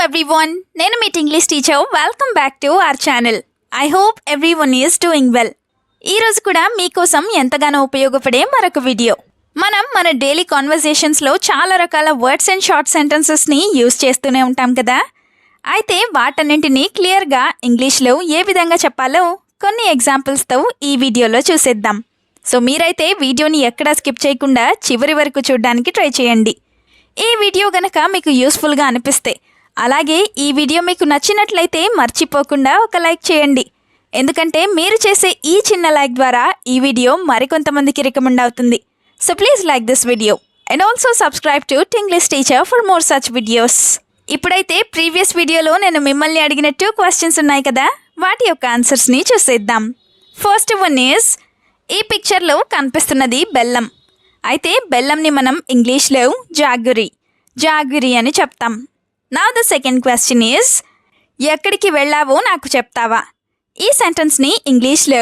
everyone. నేను మీ English teacher. Welcome back to our channel. I hope everyone is doing well. ఈ రోజు కూడా మీకోసం ఎంతగానో ఉపయోగపడే మరొక వీడియో. మనం మన డైలీ కాన్వర్సేషన్స్లో చాలా రకాల వర్డ్స్ అండ్ షార్ట్ సెంటెన్సెస్ని యూస్ చేస్తూనే ఉంటాం కదా. అయితే వాటన్నింటినీ క్లియర్గా ఇంగ్లీష్లో ఏ విధంగా చెప్పాలో కొన్ని ఎగ్జాంపుల్స్తో ఈ వీడియోలో చూసేద్దాం. సో మీరైతే వీడియోని ఎక్కడా స్కిప్ చేయకుండా చివరి వరకు చూడడానికి ట్రై చేయండి. ఈ వీడియో గనక మీకు యూస్ఫుల్గా అనిపిస్తే, అలాగే ఈ వీడియో మీకు నచ్చినట్లయితే మర్చిపోకుండా ఒక లైక్ చేయండి. ఎందుకంటే మీరు చేసే ఈ చిన్న లైక్ ద్వారా ఈ వీడియో మరికొంతమందికి రికమెండ్ అవుతుంది. So please like this video and also subscribe to English teacher for more such videos. ఇప్పుడైతే ప్రీవియస్ వీడియోలో నేను మిమ్మల్ని అడిగిన 2 క్వశ్చన్స్ ఉన్నాయి కదా, వాటి యొక్క ఆన్సర్స్ని చూసేద్దాం. ఫస్ట్ వన్ ఈజ్, ఈ పిక్చర్లో కనిపిస్తున్నది బెల్లం. అయితే బెల్లంని మనం ఇంగ్లీష్లో జాగరీ అని చెప్తాం. Now the second question is, ఎక్కడికి వెళ్ళావో నాకు చెప్తావా? ఈ సెంటెన్స్ని ఇంగ్లీష్లో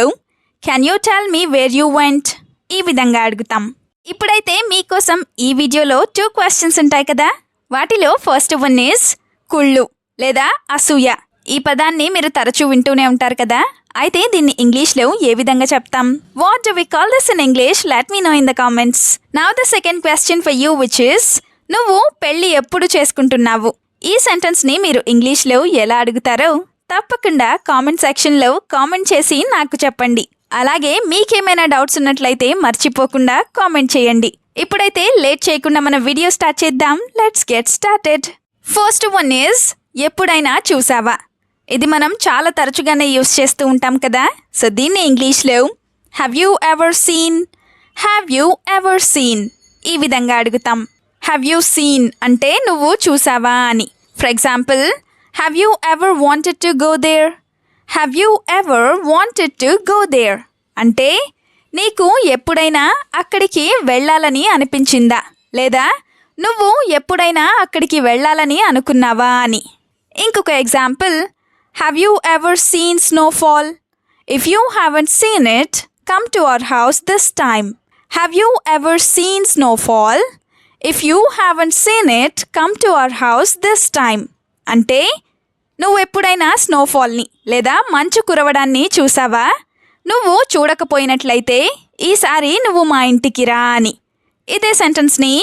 can you tell me where you went ఈ విధంగా అడుగుతాం. ఇప్పుడైతే మీకోసం ఈ వీడియోలో 2 క్వశ్చన్స్ ఉంటాయి కదా. వాటిలో ఫస్ట్ వన్ ఈజ్ కుళ్ళు లేదా అసూయ. ఈ పదాన్ని మీరు తరచూ వింటూనే ఉంటారు కదా. అయితే దీన్ని ఇంగ్లీష్లో ఏ విధంగా చెప్తాం? What do we call this in English? Let me know in the comments. Now the second question for you which is, నువ్వు పెళ్ళి ఎప్పుడు చేసుకుంటున్నావు? ఈ సెంటెన్స్ని మీరు ఇంగ్లీష్లో ఎలా అడుగుతారో తప్పకుండా కామెంట్ సెక్షన్లో కామెంట్ చేసి నాకు చెప్పండి. అలాగే మీకేమైనా డౌట్స్ ఉన్నట్లయితే మర్చిపోకుండా కామెంట్ చేయండి. ఇప్పుడైతే లేట్ చేయకుండా మన వీడియో స్టార్ట్ చేద్దాం. Let's get started. First one is, ఎప్పుడైనా చూసావా? ఇది మనం చాలా తరచుగానే యూస్ చేస్తూ ఉంటాం కదా. సో దీన్ని ఇంగ్లీష్లో హ్యావ్ యూ ఎవర్ సీన్ ఈ విధంగా అడుగుతాం. హ్యావ్ యూ సీన్ అంటే నువ్వు చూసావా అని. For example, have you ever wanted to go there అంటే నీకు ఎప్పుడైనా అక్కడికి వెళ్ళాలని అనిపించిందా, లేదా నువ్వు ఎప్పుడైనా అక్కడికి వెళ్ళాలని అనుకున్నావా అని. ఇంకొక example, have you ever seen snowfall? If you haven't seen it, come to our house this time. Have you ever seen snowfall? If you haven't seen it, come to our house this time. అంటే నువ్వు ఎప్పుడైనా స్నోఫాల్ని లేదా మంచు కురవడాన్ని చూసావా? నువ్వు చూడకపోయినట్లయితే ఈసారి నువ్వు మా ఇంటికి రా అని. ఇదే సెంటెన్స్ని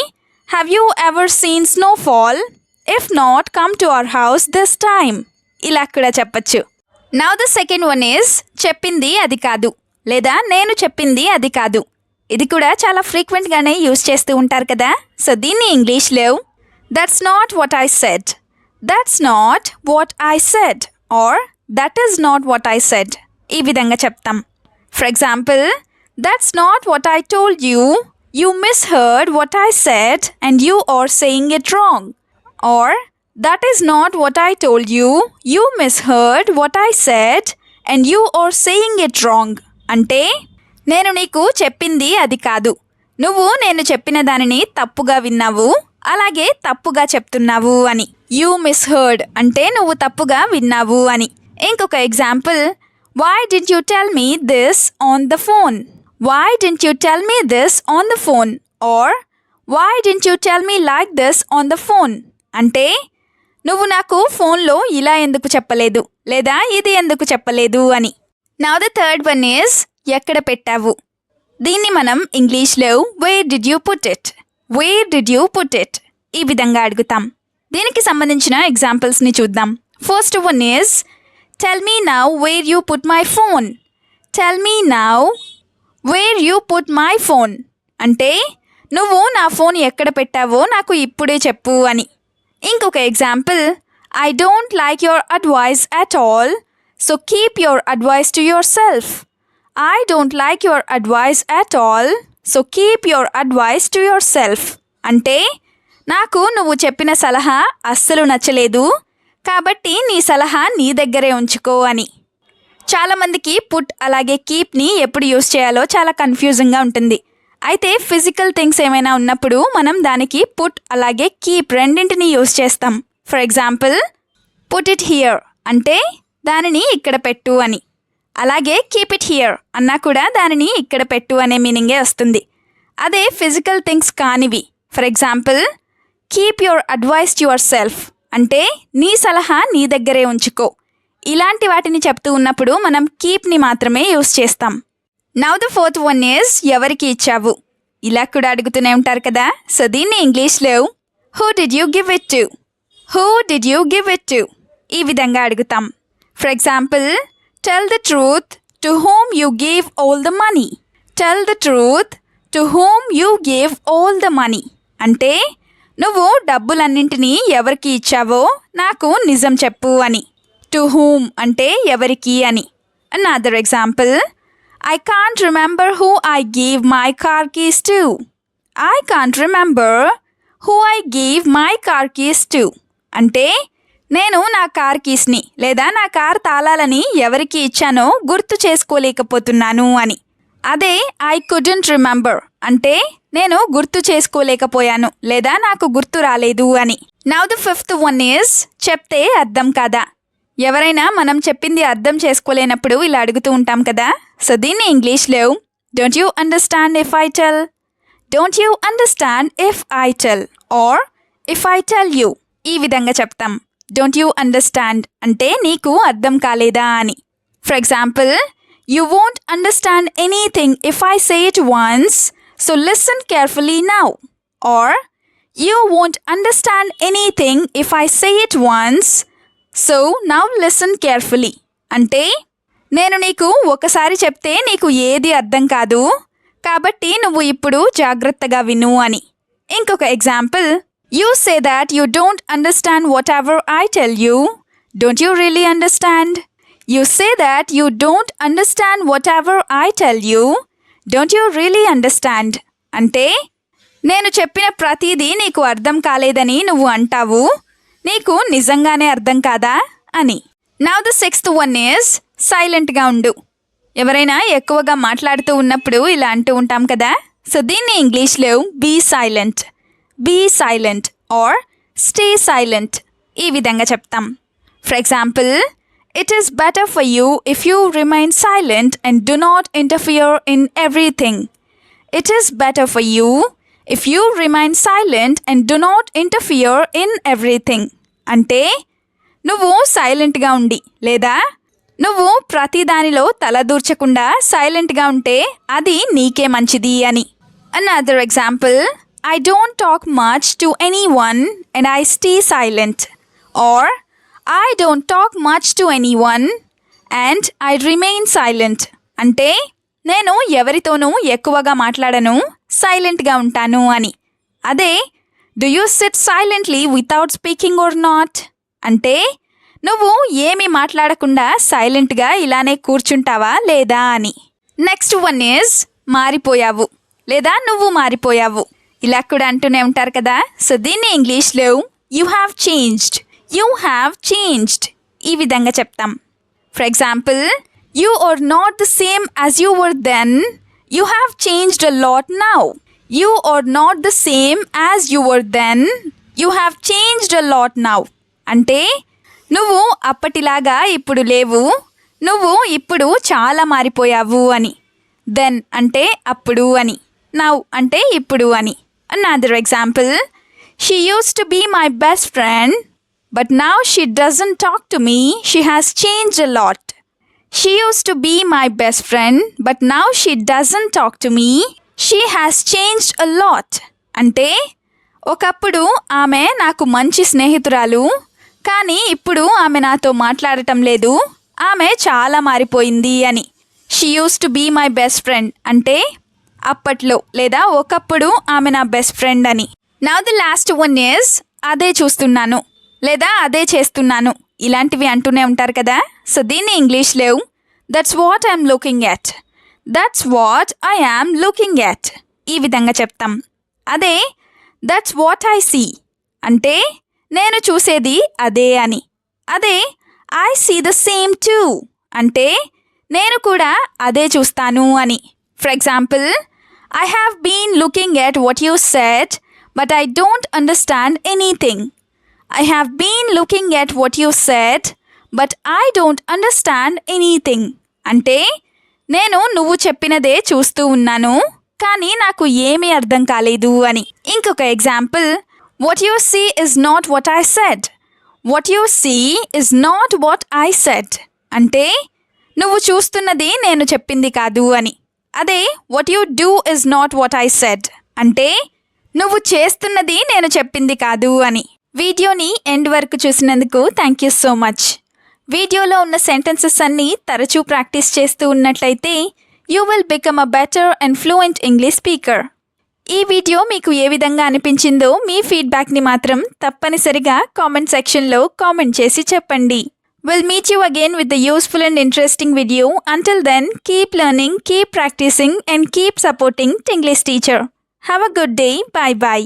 have you ever seen snowfall? If not, come to our house this time. ఇలా కూడా చెప్పచ్చు. Now the second one is, చెప్పింది అది కాదు లేదా నేను చెప్పింది అది కాదు. ఇది కూడా చాలా ఫ్రీక్వెంట్గానే యూస్ చేస్తూ ఉంటారు కదా. సో దీన్ని ఇంగ్లీష్లో that's not what I said or that is not what I said ఈ విధంగా చెప్తాం. For example, that's not what I told you misheard what I said and you are saying it wrong. Or that is not what I told you misheard what I said and you are saying it wrong. అంటే నేను నీకు చెప్పింది అది కాదు, నువ్వు నేను చెప్పిన దానిని తప్పుగా విన్నావు, అలాగే తప్పుగా చెప్తున్నావు అని. యూ మిస్హర్డ్ అంటే నువ్వు తప్పుగా విన్నావు అని. ఇంకొక example, why didn't you tell me this on the phone? or why didn't you tell me like this on the phone? అంటే నువ్వు నాకు ఫోన్లో ఇలా ఎందుకు చెప్పలేదు లేదా ఇది ఎందుకు చెప్పలేదు అని. Now the third one is, ఎక్కడ పెట్టావు? దీన్ని మనం ఇంగ్లీష్లో where did you put it ఈ విధంగా అడుగుతాం. దీనికి సంబంధించిన ఎగ్జాంపుల్స్ని చూద్దాం. First one is, tell me now where you put my phone అంటే నువ్వు నా ఫోన్ ఎక్కడ పెట్టావో నాకు ఇప్పుడే చెప్పు అని. ఇంకొక example, I don't like your advice at all, so keep your advice to your self అంటే నాకు నువ్వు చెప్పిన సలహా అస్సలు నచ్చలేదు, కాబట్టి నీ సలహా నీ దగ్గరే ఉంచుకో అని. చాలామందికి పుట్ అలాగే కీప్ని ఎప్పుడు యూస్ చేయాలో చాలా కన్ఫ్యూజింగ్గా ఉంటుంది. అయితే ఫిజికల్ థింగ్స్ ఏమైనా ఉన్నప్పుడు మనం దానికి పుట్ అలాగే కీప్ రెండింటిని యూస్ చేస్తాం. For example, put it here అంటే దానిని ఇక్కడ పెట్టు అని. అలాగే కీప్ ఇట్ హియర్ అన్నా కూడా దానిని ఇక్కడ పెట్టు అనే మీనింగే వస్తుంది. అదే ఫిజికల్ థింగ్స్ కానివి, for example, keep your advice to your self అంటే నీ సలహా నీ దగ్గరే ఉంచుకో. ఇలాంటి వాటిని చెప్తూ ఉన్నప్పుడు మనం కీప్ని మాత్రమే యూస్ చేస్తాం. Now the fourth one is ఎవరికి ఇచ్చావు. ఇలా కూడా అడుగుతూనే ఉంటారు కదా. సో దీన్ని ఇంగ్లీష్లో who did you give it to, who did you give it to ఈ విధంగా అడుగుతాం. For example, tell the truth to whom you gave all the money. Tell the truth to whom you gave all the money అంటే నువ్వు డబ్బులన్నింటినీ ఎవరికి ఇచ్చావో నాకు నిజం చెప్పు అని. టు హూమ్ అంటే ఎవరికి అని. Another example, I can't remember who I gave my car keys to. I can't remember who I gave my car keys to అంటే నేను నా కార్ కీస్ని లేదా నా కార్ తాళాలని ఎవరికి ఇచ్చానో గుర్తు చేసుకోలేకపోతున్నాను అని. అదే ఐ కుడెంట్ రిమెంబర్ అంటే నేను గుర్తు చేసుకోలేకపోయాను లేదా నాకు గుర్తు రాలేదు అని. Now the fifth one is చెప్తే అర్థం కాదా. ఎవరైనా మనం చెప్పింది అర్థం చేసుకోలేనప్పుడు ఇలా అడుగుతూ ఉంటాం కదా. సో దీన్ని ఇంగ్లీష్లో don't you understand if I tell, don't you understand if I tell or if I tell you ఈ విధంగా చెప్తాం. డోంట్ యూ అండర్స్టాండ్ అంటే నీకు అర్థం కాలేదా అని. For example, you won't understand anything if I say it once, so listen carefully now. Or you won't understand anything if I say it once, so now listen carefully అంటే నేను నీకు ఒకసారి చెప్తే నీకు ఏది అర్థం కాదు కాబట్టి నువ్వు ఇప్పుడు జాగ్రత్తగా విను అని. ఇంకొక example, you say that you don't understand what ever I tell you, don't you really understand. You say that you don't understand whatever I tell you, don't you really understand అంటే నేను చెప్పిన ప్రతిదీ నీకు అర్థం కాలేదని నువ్వు అంటావు, నీకు నిజంగానే అర్థం కాదా అని. Now the sixth one is సైలెంట్గా ఉండు. ఎవరైనా ఎక్కువగా మాట్లాడుతూ ఉన్నప్పుడు ఇలా అంటూ ఉంటాం కదా. సో దీన్ని ఇంగ్లీష్లో be silent or stay silent ఈ విధంగా చెప్తాం. For example, it is better for you if you remain silent and do not interfere in everything. It is better for you if you remain silent and do not interfere in everything అంటే నువ్వు సైలెంట్గా ఉండి లేదా నువ్వు ప్రతి దానిలో తలదూర్చకుండా సైలెంట్గా ఉంటే అది నీకే మంచిది అని. Another example, I don't talk much to anyone and I stay silent. Or I don't talk much to anyone and I remain silent అంటే నేను ఎవరితోనూ ఎక్కువగా మాట్లాడను, సైలెంట్గా ఉంటాను అని. అదే do you sit silently without speaking or not అంటే నువ్వు ఏమీ మాట్లాడకుండా సైలెంట్గా ఇలానే కూర్చుంటావా లేదా అని. నెక్స్ట్ వన్ ఈజ్ మారిపోయావు లేదా నువ్వు మారిపోయావు ఇలా కూడా అంటూనే ఉంటారు కదా. సో దీన్ని ఇంగ్లీష్లో యూ హ్యావ్ చేంజ్డ్ ఈ విధంగా చెప్తాం. For example, you are not the same as you were then, you have changed a lot now. You are not the same as you were then, you have changed a lot now అంటే నువ్వు అప్పటిలాగా ఇప్పుడు లేవు, నువ్వు ఇప్పుడు చాలా మారిపోయావు అని. Then అంటే అప్పుడు అని, నౌ అంటే ఇప్పుడు అని. Another example, she used to be my best friend but now she doesn't talk to me, she has changed a lot. She used to be my best friend but now she doesn't talk to me, she has changed a lot అంటే ఒకప్పుడు ఆమె నాకు మంచి స్నేహితురాలు కానీ ఇప్పుడు ఆమె నాతో మాట్లాడటం లేదు, ఆమె చాలా మారిపోయింది అని. She used to be my best friend అంటే అప్పట్లో లేదా ఒకప్పుడు ఆమె నా బెస్ట్ ఫ్రెండ్ అని. Now the last one is అదే చూస్తున్నాను లేదా అదే చేస్తున్నాను ఇలాంటివి అంటూనే ఉంటారు కదా. సో దీన్ని ఇంగ్లీష్లో that's what I'm looking at ఈ విధంగా చెప్తాం. అదే దట్స్ వాట్ ఐ సీ అంటే నేను చూసేది అదే అని. అదే I see the same too అంటే నేను కూడా అదే చూస్తాను అని. For example, I have been looking at what you said but I don't understand anything. I have been looking at what you said, but I don't understand anything. అంటే నేను నువ్వు చెప్పినదే చూస్తూ ఉన్నాను కానీ నాకు ఏమీ అర్థం కాలేదు అని. ఇంకొక example, what you see is not what I said. What you see is not what I said అంటే నువ్వు చూస్తున్నది నేను చెప్పింది కాదు అని. అదే what you do is not what I said అంటే నువ్వు చేస్తున్నది నేను చెప్పింది కాదు అని. వీడియోని ఎండ్ వరకు చూసినందుకు థ్యాంక్ యూ సో మచ్. వీడియోలో ఉన్న సెంటెన్సెస్ అన్నీ తరచూ ప్రాక్టీస్ చేస్తూ ఉన్నట్లయితే you will become a better and fluent English speaker. ఈ వీడియో మీకు ఏ విధంగా అనిపించిందో మీ ఫీడ్బ్యాక్ని మాత్రం తప్పనిసరిగా కామెంట్ సెక్షన్లో కామెంట్ చేసి చెప్పండి. We'll meet you again with a useful and interesting video. Until then, keep learning, keep practicing and keep supporting Tinglish Teacher. Have a good day. Bye bye.